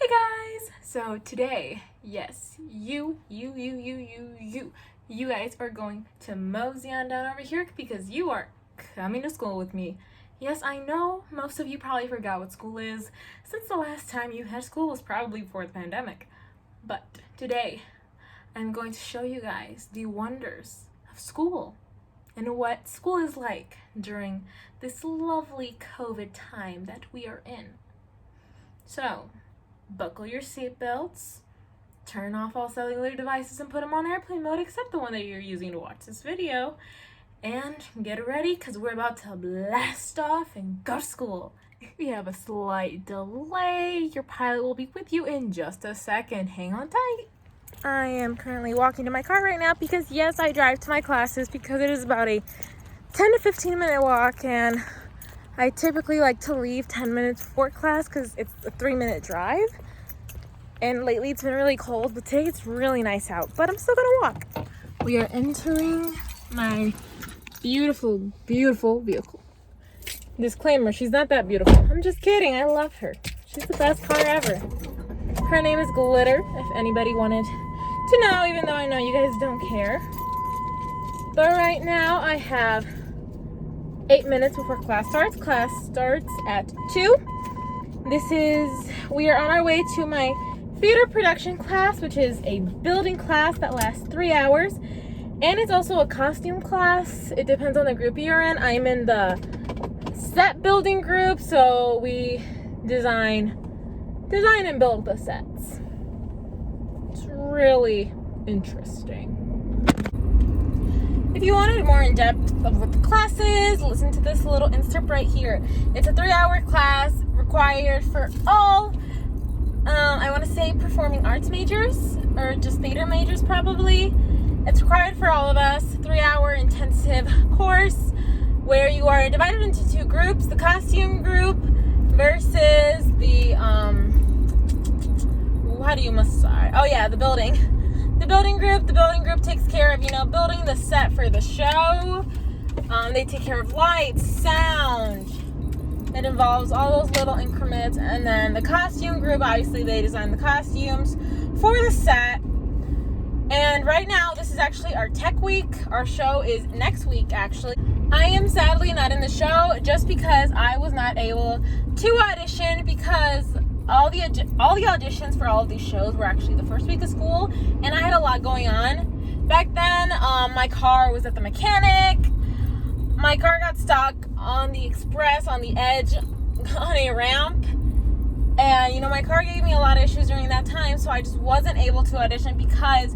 Hey guys! So today, yes, you guys are going to mosey on down over here because you are coming to school with me. Yes, I know most of you probably forgot what school is since the last time you had school was probably before the pandemic. But today, I'm going to show you guys the wonders of school and what school is like during this lovely COVID time that we are in. So, buckle your seatbelts, turn off all cellular devices and put them on airplane mode except the one that you're using to watch this video, and get ready because we're about to blast off and go to school. If we have a slight delay, your pilot will be with you in just a second. Hang on tight. I am currently walking to my car right now because yes, I drive to my classes because it is about a 10 to 15 minute walk, and I typically like to leave 10 minutes before class because it's a 3-minute drive. And lately it's been really cold, but today it's really nice out. But I'm still gonna walk. We are entering my beautiful, beautiful vehicle. Disclaimer, she's not that beautiful. I'm just kidding, I love her. She's the best car ever. Her name is Glitter, if anybody wanted to know, even though I know you guys don't care. But right now I have 8 minutes before class starts. Class starts at 2. We are on our way to my theater production class, which is a building class that lasts 3 hours. And it's also a costume class. It depends on the group you're in. I'm in the set building group, so we design and build the sets. It's really interesting. If you wanted more in depth of what the class is, listen to this little insert right here. It's a 3-hour class required for all, I want to say performing arts majors, or just theater majors probably. It's required for all of us, 3-hour intensive course where you are divided into 2 groups, the costume group versus the, the building. The building group takes care of, building the set for the show. They take care of lights, sound. It involves all those little increments. And then the costume group, obviously they design the costumes for the set. And right now, this is actually our tech week. Our show is next week, actually. I am sadly not in the show just because I was not able to audition because all the auditions for all of these shows were actually the first week of school, and I had a lot going on. Back then, my car was at the mechanic. My car got stuck on the express, on the edge, on a ramp. And, my car gave me a lot of issues during that time, so I just wasn't able to audition because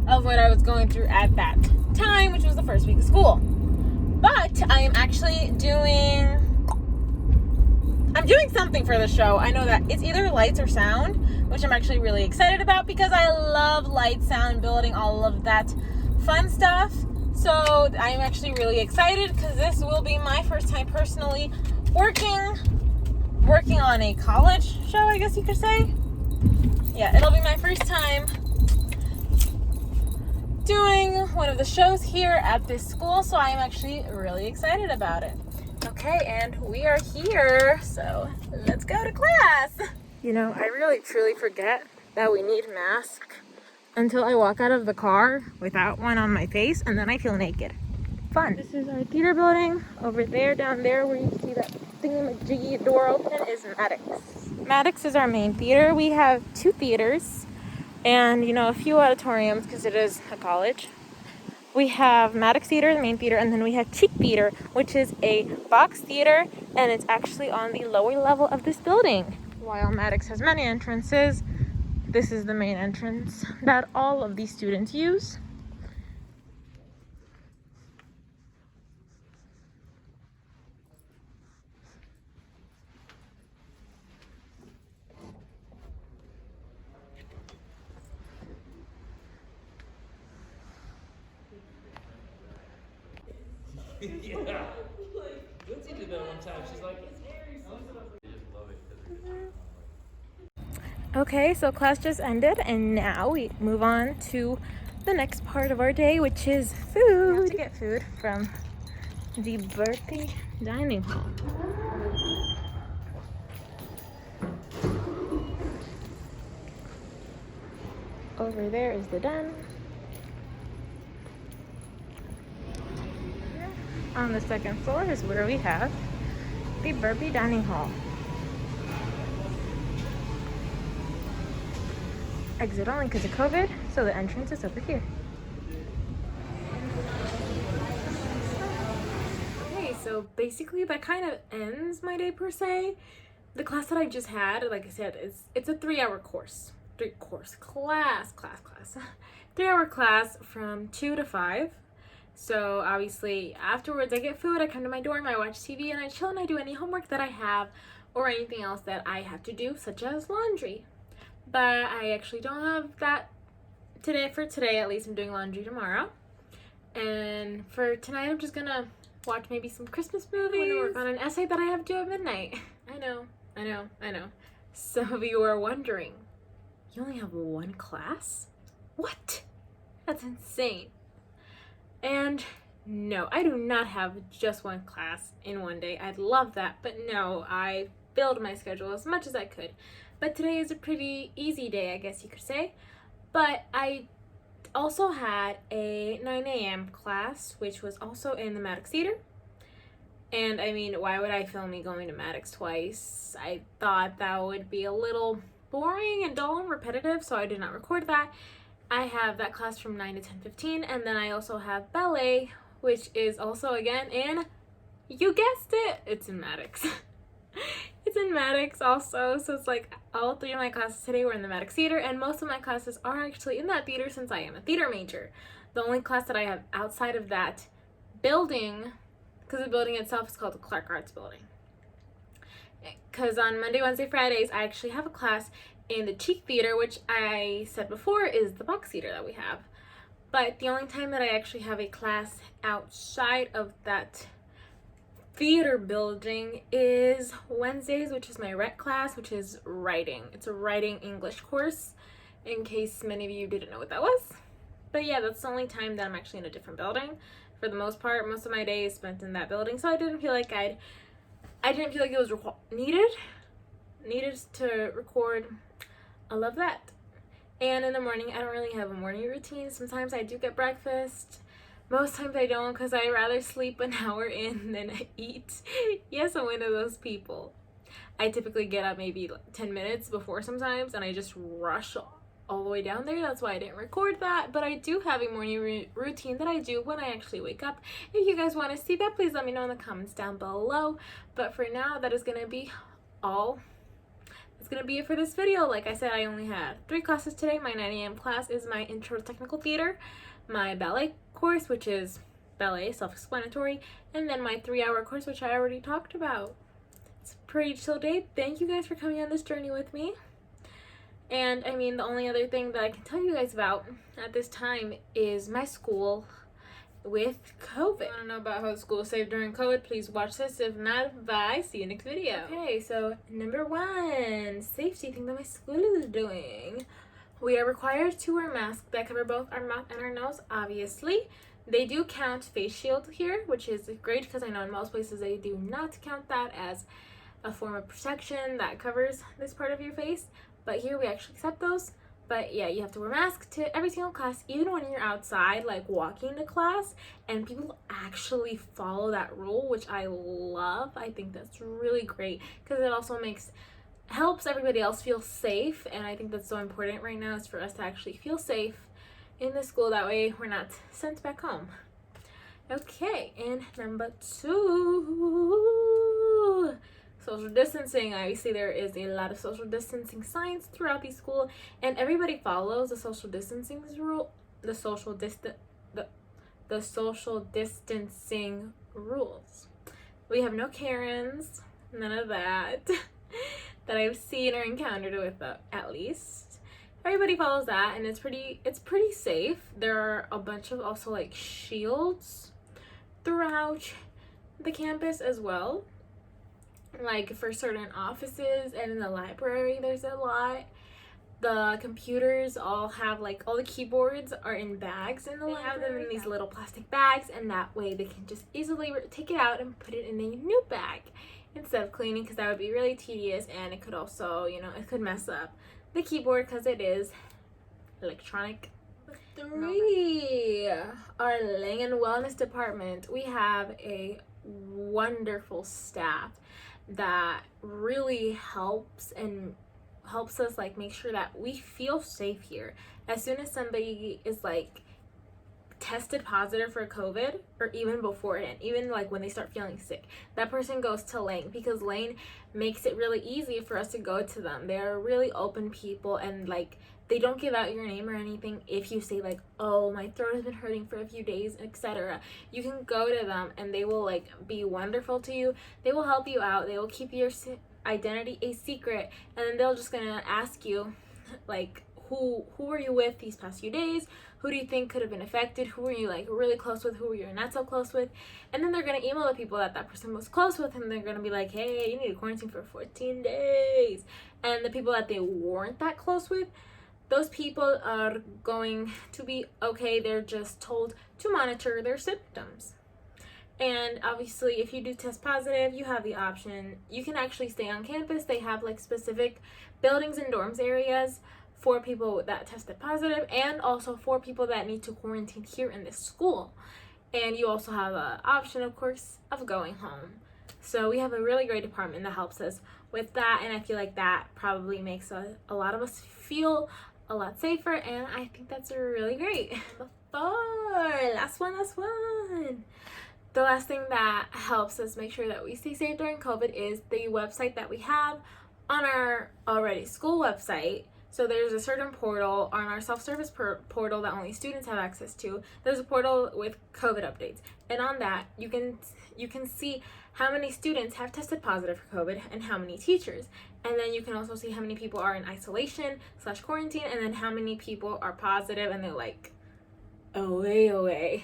of what I was going through at that time, which was the first week of school. But I am actually doing something for the show. I know that it's either lights or sound, which I'm actually really excited about because I love light, sound, building, all of that fun stuff. So I'm actually really excited because this will be my first time personally working on a college show, I guess you could say. Yeah, it'll be my first time doing one of the shows here at this school, so I am actually really excited about it. Okay, and we are here, so let's go to class. I really truly forget that we need masks until I walk out of the car without one on my face, and then I feel naked. Fun. This is our theater building. Over there, down there, where you see that thingamajiggy door open is Maddox. Maddox is our main theater. We have 2 theaters and, a few auditoriums because it is a college. We have Maddox Theater, the main theater, and then we have Cheek Theater, which is a box theater, and it's actually on the lower level of this building. While Maddox has many entrances, this is the main entrance that all of these students use. Yeah. Lindsay did that one time. She's like, Okay, so class just ended, and now we move on to the next part of our day, which is food. We have to get food from the birthday dining hall. over there is the den. On the second floor is where we have the Burpee Dining Hall. Exit only because of COVID, so the entrance is over here. Okay, so basically that kind of ends my day per se. The class that I just had, like I said, it's a 3-hour course. 3-hour class from 2 to 5. So obviously afterwards I get food, I come to my dorm, I watch TV, and I chill and I do any homework that I have or anything else that I have to do, such as laundry. But I actually don't have that today. For today, at least I'm doing laundry tomorrow. And for tonight, I'm just gonna watch maybe some Christmas movies. I'm gonna work on an essay that I have due at midnight. I know. Some of you are wondering, you only have one class? What? That's insane. And no, I do not have just one class in one day. I'd love that, but no, I filled my schedule as much as I could. But today is a pretty easy day, I guess you could say. But I also had a 9 a.m. class, which was also in the Maddox Theater. And I mean, why would I film me going to Maddox twice? I thought that would be a little boring and dull and repetitive, so I did not record that. I have that class from 9 to 10:15, and then I also have ballet, which is also again in, you guessed it, it's in Maddox. It's in Maddox also, so it's like all 3 of my classes today were in the Maddox Theater, and most of my classes are actually in that theater since I am a theater major. The only class that I have outside of that building, because the building itself is called the Clark Arts Building. Because on Monday, Wednesday, Fridays, I actually have a class in the Cheek Theater, which I said before is the box theater that we have. But the only time that I actually have a class outside of that theater building is Wednesdays, which is my rec class, which is writing. It's a writing English course, in case many of you didn't know what that was. But yeah, that's the only time that I'm actually in a different building. For the most part, most of my day is spent in that building, so I didn't feel like it was needed to record. I love that. And in the morning, I don't really have a morning routine. Sometimes I do get breakfast. Most times I don't, because I rather sleep an hour in than eat. Yes, I'm one of those people. I typically get up maybe 10 minutes before sometimes, and I just rush all the way down there. That's why I didn't record that. But I do have a morning routine that I do when I actually wake up. If you guys want to see that, please let me know in the comments down below. But for now, that is going to be all. It's going to be it for this video. Like I said, I only had 3 classes today. My 9 a.m. class is my Intro to Technical Theater, my ballet course, which is ballet, self-explanatory, and then my 3-hour course, which I already talked about. It's a pretty chill day. Thank you guys for coming on this journey with me. And I mean, the only other thing that I can tell you guys about at this time is my school with COVID. If you want to know about how the school is safe during COVID, please watch this. If not, bye. See you next video. Okay, so number 1, safety thing that my school is doing. We are required to wear masks that cover both our mouth and our nose, obviously. They do count face shield here, which is great because I know in most places they do not count that as a form of protection that covers this part of your face. But here we actually accept those. But yeah, you have to wear masks to every single class, even when you're outside, like walking to class, and people actually follow that rule, which I love. I think that's really great because it also helps everybody else feel safe, and I think that's so important right now is for us to actually feel safe in the school. That way we're not sent back home. Okay, and number 2, social distancing. Obviously there is a lot of social distancing signs throughout the school, and everybody follows the social distancing rule, the social distancing rules. We have no Karens, none of that that I've seen or encountered with, at least. Everybody follows that, and it's pretty safe. There are a bunch of also like shields throughout the campus as well, like for certain offices, and in the library there's a lot. The computers all have, like, all the keyboards are in bags in the library. They have them in these little plastic bags, and that way they can just easily take it out and put it in a new bag instead of cleaning, because that would be really tedious, and it could also, you know, it could mess up the keyboard because it is electronic. 3, our Lang and Wellness department. We have a wonderful staff that really helps us like make sure that we feel safe here. As soon as somebody is like tested positive for COVID, or even beforehand, even like when they start feeling sick, that person goes to Lane, because Lane makes it really easy for us to go to them. They're really open people, and like they don't give out your name or anything. If you say like, oh, my throat has been hurting for a few days, etc., you can go to them and they will like be wonderful to you. They will help you out. They will keep your identity a secret, and then they're just gonna ask you like, who were you with these past few days? Who do you think could have been affected? Who were you like really close with? Who were you not so close with? And then they're gonna email the people that person was close with, and they're gonna be like, hey, you need to quarantine for 14 days. And the people that they weren't that close with, those people are going to be okay. They're just told to monitor their symptoms. And obviously, if you do test positive, you have the option. You can actually stay on campus. They have like specific buildings and dorms areas for people that tested positive, and also for people that need to quarantine here in this school. And you also have an option, of course, of going home. So we have a really great department that helps us with that, and I feel like that probably makes a lot of us feel a lot safer, and I think that's really great. Last one. The last thing that helps us make sure that we stay safe during COVID is the website that we have on our already school website. So there's a certain portal on our self-service portal that only students have access to. There's a portal with COVID updates, and on that you can see how many students have tested positive for COVID and how many teachers. And then you can also see how many people are in isolation/quarantine, and then how many people are positive and they're like away.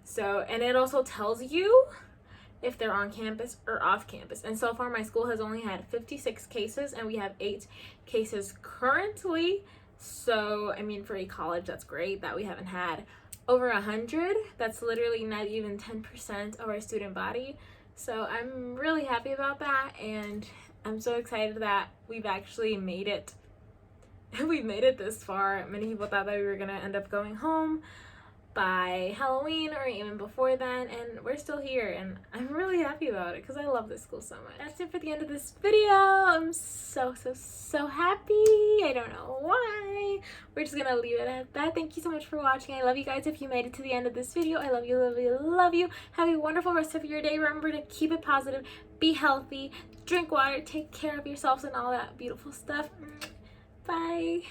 So, and it also tells you if they're on campus or off campus. And so far my school has only had 56 cases, and we have 8 cases currently. So I mean, for a college, that's great that we haven't had over 100. That's literally not even 10% of our student body. So I'm really happy about that, and I'm so excited that we've actually made it. We've made it this far. Many people thought that we were gonna end up going home by Halloween or even before then, and we're still here, and I'm really happy about it because I love this school so much. That's it for the end of this video. I'm so happy. I don't know why. We're just gonna leave it at that. Thank you so much for watching. I love you guys. If you made it to the end of this video, I love you. Have a wonderful rest of your day. Remember to keep it positive, be healthy, drink water, take care of yourselves, and all that beautiful stuff. Bye.